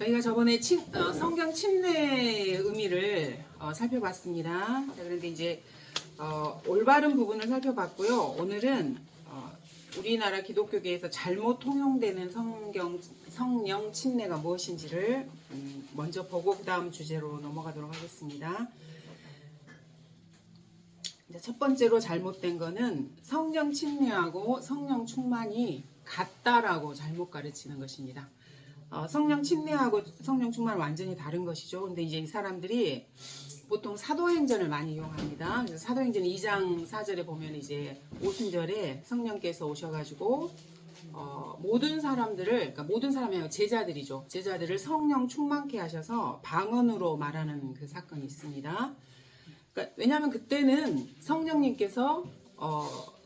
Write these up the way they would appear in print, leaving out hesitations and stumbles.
저희가 저번에 성경 침례의 의미를 살펴봤습니다. 그런데 이제 올바른 부분을 살펴봤고요. 오늘은 우리나라 기독교계에서 잘못 통용되는 성령 침례가 무엇인지를 먼저 보고 그 다음 주제로 넘어가도록 하겠습니다. 첫 번째로 잘못된 거는 성령 침례하고 성령 충만이 같다라고 잘못 가르치는 것입니다. 성령 침례하고 성령 충만은 완전히 다른 것이죠. 근데 이제 이 사람들이 보통 사도행전을 많이 이용합니다. 그래서 사도행전 2장 4절에 보면 이제 오순절에 성령께서 오셔가지고 모든 사람들을, 그러니까 모든 사람이 아니라 제자들이죠. 제자들을 성령 충만케 하셔서 방언으로 말하는 그 사건이 있습니다. 그러니까 왜냐하면 그때는 성령님께서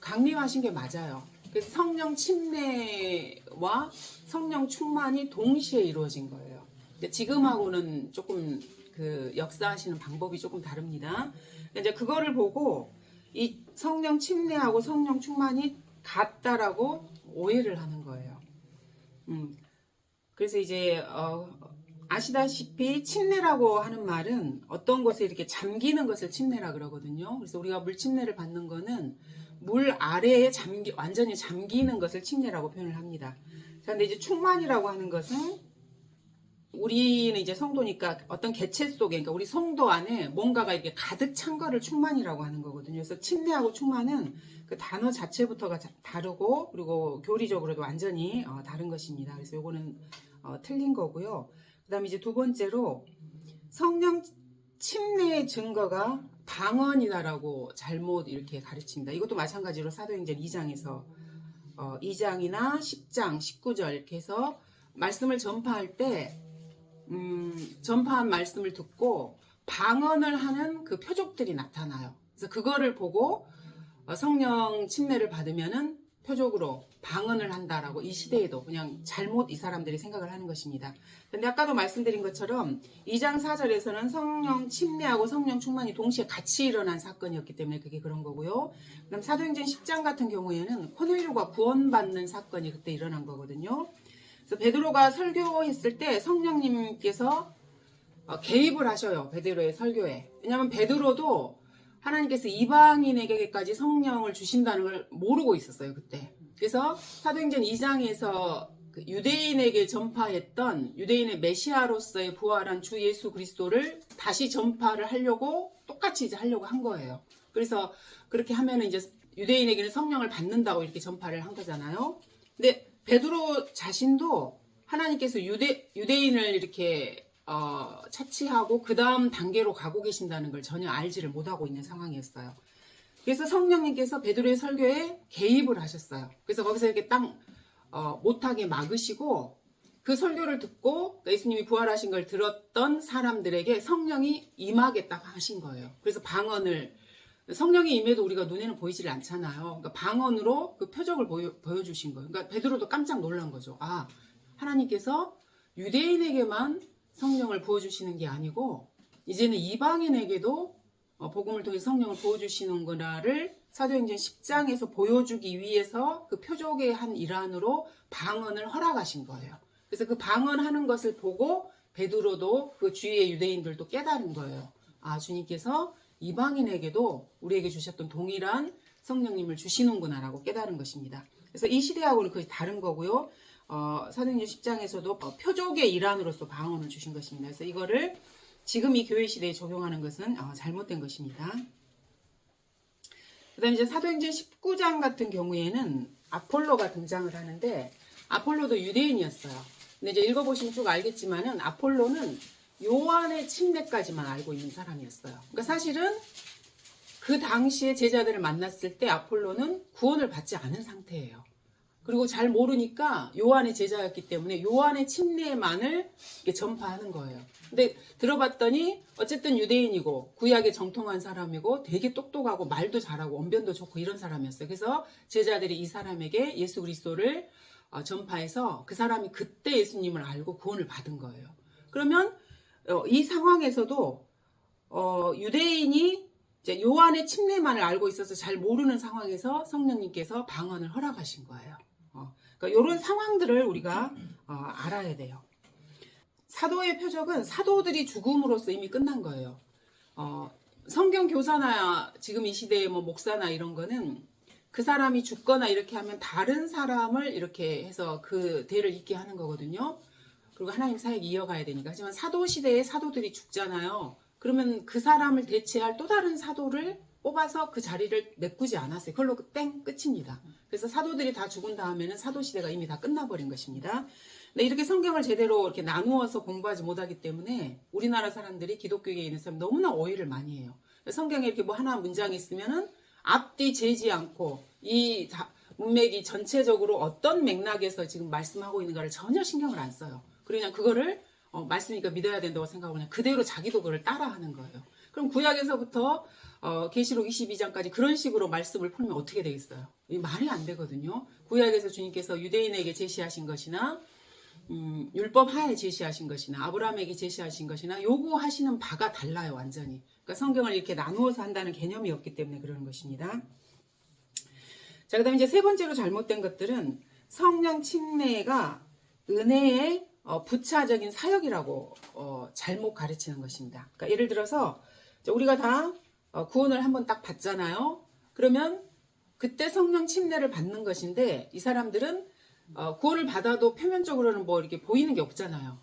강림하신 게 맞아요. 그래서 성령 침례와 성령 충만이 동시에 이루어진 거예요. 근데 지금하고는 조금 그 역사하시는 방법이 조금 다릅니다. 이제 그거를 보고 이 성령 침례하고 성령 충만이 같다라고 오해를 하는 거예요. 그래서 이제 아시다시피 침례라고 하는 말은 어떤 것에 이렇게 잠기는 것을 침례라 그러거든요. 그래서 우리가 물 침례를 받는 거는 물 아래에 완전히 잠기는 것을 침례라고 표현을 합니다. 자, 근데 이제 충만이라고 하는 것은 우리는 이제 성도니까 어떤 개체 속에, 그러니까 우리 성도 안에 뭔가가 이렇게 가득 찬 거를 충만이라고 하는 거거든요. 그래서 침례하고 충만은 그 단어 자체부터가 다르고, 그리고 교리적으로도 완전히 다른 것입니다. 그래서 요거는 틀린 거고요. 그 다음에 이제 두 번째로 성령 침례의 증거가 방언이다라고 잘못 이렇게 가르칩니다. 이것도 마찬가지로 사도행전 2장에서 2장이나 10장, 19절 이렇게 해서 말씀을 전파할 때 전파한 말씀을 듣고 방언을 하는 그 표적들이 나타나요. 그래서 그거를 보고 성령 침례를 받으면은 표적으로 방언을 한다라고 이 시대에도 그냥 잘못 이 사람들이 생각을 하는 것입니다. 근데 아까도 말씀드린 것처럼 2장 4절에서는 성령 침례하고 성령 충만이 동시에 같이 일어난 사건이었기 때문에 그게 그런 거고요. 그다음 사도행전 10장 같은 경우에는 코넬료가 구원받는 사건이 그때 일어난 거거든요. 그래서 베드로가 설교했을 때 성령님께서 개입을 하셔요. 베드로의 설교에. 왜냐하면 베드로도 하나님께서 이방인에게까지 성령을 주신다는 걸 모르고 있었어요, 그때. 그래서 사도행전 2장에서 그 유대인에게 전파했던 유대인의 메시아로서의 부활한 주 예수 그리스도를 다시 전파를 하려고 똑같이 이제 하려고 한 거예요. 그래서 그렇게 하면은 이제 유대인에게는 성령을 받는다고 이렇게 전파를 한 거잖아요. 근데 베드로 자신도 하나님께서 유대인을 이렇게 차치하고 그 다음 단계로 가고 계신다는 걸 전혀 알지를 못하고 있는 상황이었어요. 그래서 성령님께서 베드로의 설교에 개입을 하셨어요. 그래서 거기서 이렇게 딱 못하게 막으시고 그 설교를 듣고 예수님이 부활하신 걸 들었던 사람들에게 성령이 임하겠다고 하신 거예요. 그래서 방언을 성령이 임해도 우리가 눈에는 보이질 않잖아요. 그러니까 방언으로 그 표적을 보여주신 거예요. 그러니까 베드로도 깜짝 놀란 거죠. 아, 하나님께서 유대인에게만 성령을 부어주시는 게 아니고 이제는 이방인에게도 복음을 통해 성령을 부어주시는구나를 사도행전 10장에서 보여주기 위해서 그 표적의 한 일환으로 방언을 허락하신 거예요. 그래서 그 방언하는 것을 보고 베드로도 그 주위의 유대인들도 깨달은 거예요. 아, 주님께서 이방인에게도 우리에게 주셨던 동일한 성령님을 주시는구나라고 깨달은 것입니다. 그래서 이 시대하고는 거의 다른 거고요. 사도행전 10장에서도 표적의 일환으로서 방언을 주신 것입니다. 그래서 이거를 지금 이 교회 시대에 적용하는 것은 잘못된 것입니다. 그 다음에 이제 사도행전 19장 같은 경우에는 아폴로가 등장을 하는데 아폴로도 유대인이었어요. 근데 이제 읽어보시면 쭉 알겠지만은 아폴로는 요한의 침례까지만 알고 있는 사람이었어요. 그러니까 사실은 그 당시에 제자들을 만났을 때 아폴로는 구원을 받지 않은 상태예요. 그리고 잘 모르니까 요한의 제자였기 때문에 요한의 침례만을 전파하는 거예요. 근데 들어봤더니 어쨌든 유대인이고 구약에 정통한 사람이고 되게 똑똑하고 말도 잘하고 언변도 좋고 이런 사람이었어요. 그래서 제자들이 이 사람에게 예수 그리스도를 전파해서 그 사람이 그때 예수님을 알고 구원을 받은 거예요. 그러면 이 상황에서도 유대인이 이제 요한의 침례만을 알고 있어서 잘 모르는 상황에서 성령님께서 방언을 허락하신 거예요. 그러니까 이런 상황들을 우리가 알아야 돼요. 사도의 표적은 사도들이 죽음으로써 이미 끝난 거예요. 성경 교사나 지금 이 시대의 뭐 목사나 이런 거는 그 사람이 죽거나 이렇게 하면 다른 사람을 이렇게 해서 그 대를 잇게 하는 거거든요. 그리고 하나님 사역이 이어가야 되니까. 하지만 사도 시대에 사도들이 죽잖아요. 그러면 그 사람을 대체할 또 다른 사도를 뽑아서 그 자리를 메꾸지 않았어요. 그걸로 땡 끝입니다. 그래서 사도들이 다 죽은 다음에는 사도 시대가 이미 다 끝나버린 것입니다. 근데 이렇게 성경을 제대로 이렇게 나누어서 공부하지 못하기 때문에 우리나라 사람들이 기독교계에 있는 사람 너무나 오해를 많이 해요. 성경에 이렇게 뭐 하나 문장이 있으면은 앞뒤 재지 않고 이 문맥이 전체적으로 어떤 맥락에서 지금 말씀하고 있는가를 전혀 신경을 안 써요. 그냥 그거를 말씀이니까 믿어야 된다고 생각하고 그냥 그대로 자기도 그걸 따라하는 거예요. 그럼 구약에서부터 계시록 22장까지 그런 식으로 말씀을 풀면 어떻게 되겠어요? 말이 안 되거든요. 구약에서 주님께서 유대인에게 제시하신 것이나 율법 하에 제시하신 것이나 아브라함에게 제시하신 것이나 요구하시는 바가 달라요. 완전히. 그러니까 성경을 이렇게 나누어서 한다는 개념이 없기 때문에 그러는 것입니다. 자, 그 다음에 이제 세 번째로 잘못된 것들은 성령 침례가 은혜의 부차적인 사역이라고 잘못 가르치는 것입니다. 그러니까 예를 들어서 우리가 다 구원을 한번 딱 받잖아요. 그러면 그때 성령 침례를 받는 것인데 이 사람들은 구원을 받아도 표면적으로는 뭐 이렇게 보이는 게 없잖아요.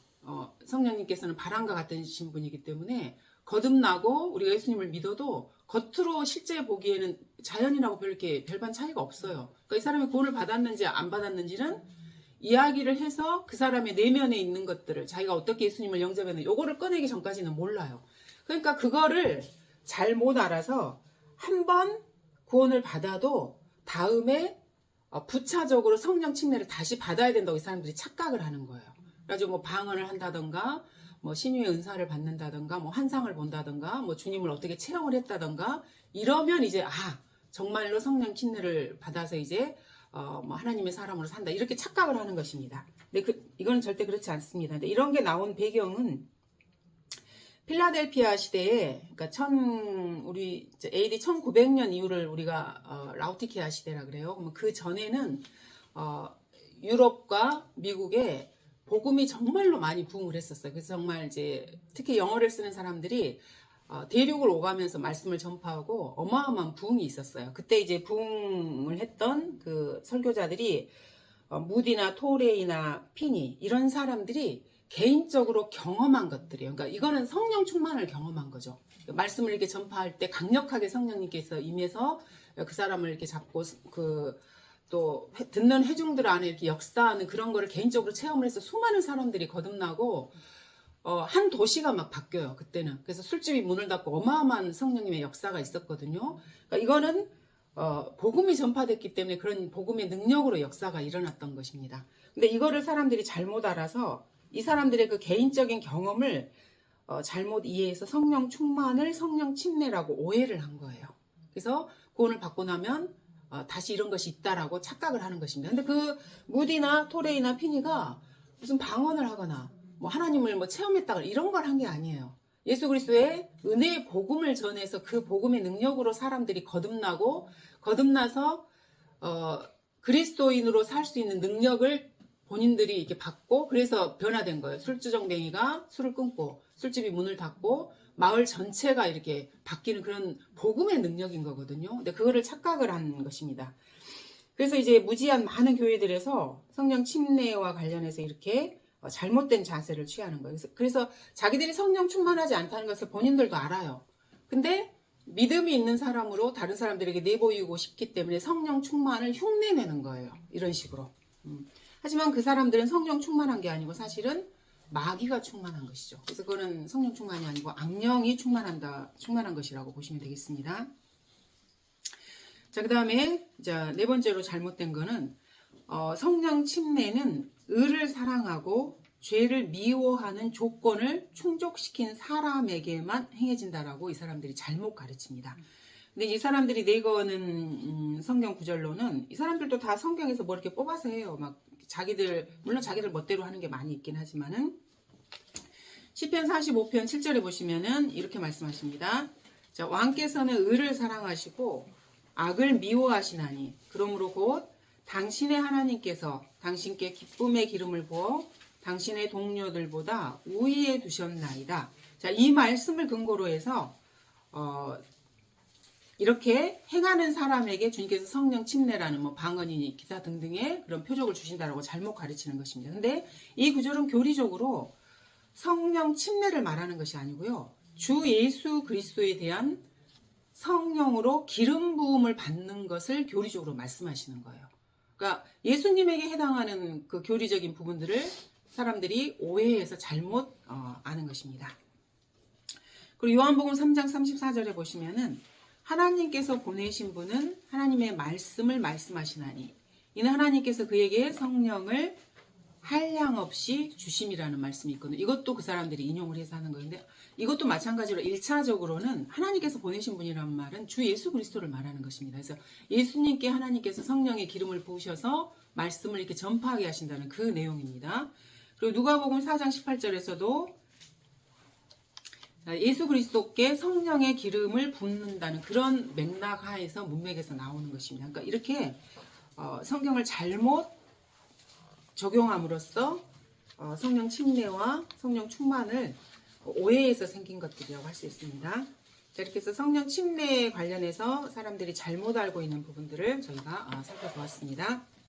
성령님께서는 바람과 같은 분이기 때문에 거듭나고 우리가 예수님을 믿어도 겉으로 실제 보기에는 자연인하고 별반 차이가 없어요. 그러니까 이 사람이 구원을 받았는지 안 받았는지는 이야기를 해서 그 사람의 내면에 있는 것들을 자기가 어떻게 예수님을 영접했는지 요거를 꺼내기 전까지는 몰라요. 그러니까 그거를 잘못 알아서 한 번 구원을 받아도 다음에 부차적으로 성령 침례를 다시 받아야 된다고 이 사람들이 착각을 하는 거예요. 그래가지고 뭐 방언을 한다던가 뭐 신유의 은사를 받는다던가 뭐 환상을 본다던가 뭐 주님을 어떻게 체험을 했다던가 이러면 이제 정말로 성령 침례를 받아서 이제 뭐 하나님의 사람으로 산다 이렇게 착각을 하는 것입니다. 근데 이거는 절대 그렇지 않습니다. 근데 이런 게 나온 배경은 필라델피아 시대에 그러니까 우리 AD 1900년 이후를 우리가 라우티키아 시대라 그래요. 그러면 그 전에는 유럽과 미국에 복음이 정말로 많이 부흥을 했었어요. 그래서 정말 이제 특히 영어를 쓰는 사람들이 대륙을 오가면서 말씀을 전파하고 어마어마한 부흥이 있었어요. 그때 이제 부흥을 했던 그 설교자들이 무디나 토레이나 피니 이런 사람들이 개인적으로 경험한 것들이에요. 그러니까 이거는 성령 충만을 경험한 거죠. 말씀을 이렇게 전파할 때 강력하게 성령님께서 임해서 그 사람을 이렇게 잡고 또 듣는 회중들 안에 이렇게 역사하는 그런 거를 개인적으로 체험을 해서 수많은 사람들이 거듭나고 한 도시가 막 바뀌어요. 그때는. 그래서 술집이 문을 닫고 어마어마한 성령님의 역사가 있었거든요. 그러니까 이거는 복음이 전파됐기 때문에 그런 복음의 능력으로 역사가 일어났던 것입니다. 근데 이거를 사람들이 잘못 알아서 이 사람들의 그 개인적인 경험을 잘못 이해해서 성령 충만을 성령 침례라고 오해를 한 거예요. 그래서 구원을 받고 나면 다시 이런 것이 있다라고 착각을 하는 것입니다. 근데 그 무디나 토레이나 피니가 무슨 방언을 하거나 뭐 하나님을 뭐 체험했다거나 이런 걸 한 게 아니에요. 예수 그리스도의 은혜의 복음을 전해서 그 복음의 능력으로 사람들이 거듭나서 그리스도인으로 살 수 있는 능력을 본인들이 이렇게 받고 그래서 변화된 거예요. 술주정뱅이가 술을 끊고 술집이 문을 닫고 마을 전체가 이렇게 바뀌는 그런 복음의 능력인 거거든요. 근데 그거를 착각을 한 것입니다. 그래서 이제 무지한 많은 교회들에서 성령 침례와 관련해서 이렇게 잘못된 자세를 취하는 거예요. 그래서 자기들이 성령 충만하지 않다는 것을 본인들도 알아요. 근데 믿음이 있는 사람으로 다른 사람들에게 내보이고 싶기 때문에 성령 충만을 흉내내는 거예요. 이런 식으로. 하지만 그 사람들은 성령 충만한 게 아니고 사실은 마귀가 충만한 것이죠. 그래서 그거는 성령 충만이 아니고 악령이 충만한 것이라고 보시면 되겠습니다. 자, 그 다음에 네 번째로 잘못된 거는 성령 침례는 의를 사랑하고 죄를 미워하는 조건을 충족시킨 사람에게만 행해진다라고 이 사람들이 잘못 가르칩니다. 근데 이 사람들이 내거는 성경 구절로는 이 사람들도 다 성경에서 뭐 이렇게 뽑아서 해요. 물론 자기들 멋대로 하는 게 많이 있긴 하지만은 시편 45편 7절에 보시면은 이렇게 말씀하십니다. 자, 왕께서는 의를 사랑하시고 악을 미워하시나니 그러므로 곧 당신의 하나님께서 당신께 기쁨의 기름을 부어 당신의 동료들보다 우위에 두셨나이다. 자, 이 말씀을 근거로 해서 이렇게 행하는 사람에게 주님께서 성령 침례라는 뭐 방언이니 기타 등등의 그런 표적을 주신다라고 잘못 가르치는 것입니다. 근데 이 구절은 교리적으로 성령 침례를 말하는 것이 아니고요. 주 예수 그리스도에 대한 성령으로 기름 부음을 받는 것을 교리적으로 말씀하시는 거예요. 그러니까 예수님에게 해당하는 그 교리적인 부분들을 사람들이 오해해서 잘못 아는 것입니다. 그리고 요한복음 3장 34절에 보시면은 하나님께서 보내신 분은 하나님의 말씀을 말씀하시나니 이는 하나님께서 그에게 성령을 한량없이 주심이라는 말씀이 있거든요. 이것도 그 사람들이 인용을 해서 하는 거인데 이것도 마찬가지로 1차적으로는 하나님께서 보내신 분이라는 말은 주 예수 그리스도를 말하는 것입니다. 그래서 예수님께 하나님께서 성령의 기름을 부으셔서 말씀을 이렇게 전파하게 하신다는 그 내용입니다. 그리고 누가복음 4장 18절에서도 예수 그리스도께 성령의 기름을 붓는다는 그런 맥락 하에서 문맥에서 나오는 것입니다. 그러니까 이렇게 성경을 잘못 적용함으로써 성령 침례와 성령 충만을 오해해서 생긴 것들이라고 할 수 있습니다. 자, 이렇게 해서 성령 침례에 관련해서 사람들이 잘못 알고 있는 부분들을 저희가 살펴보았습니다.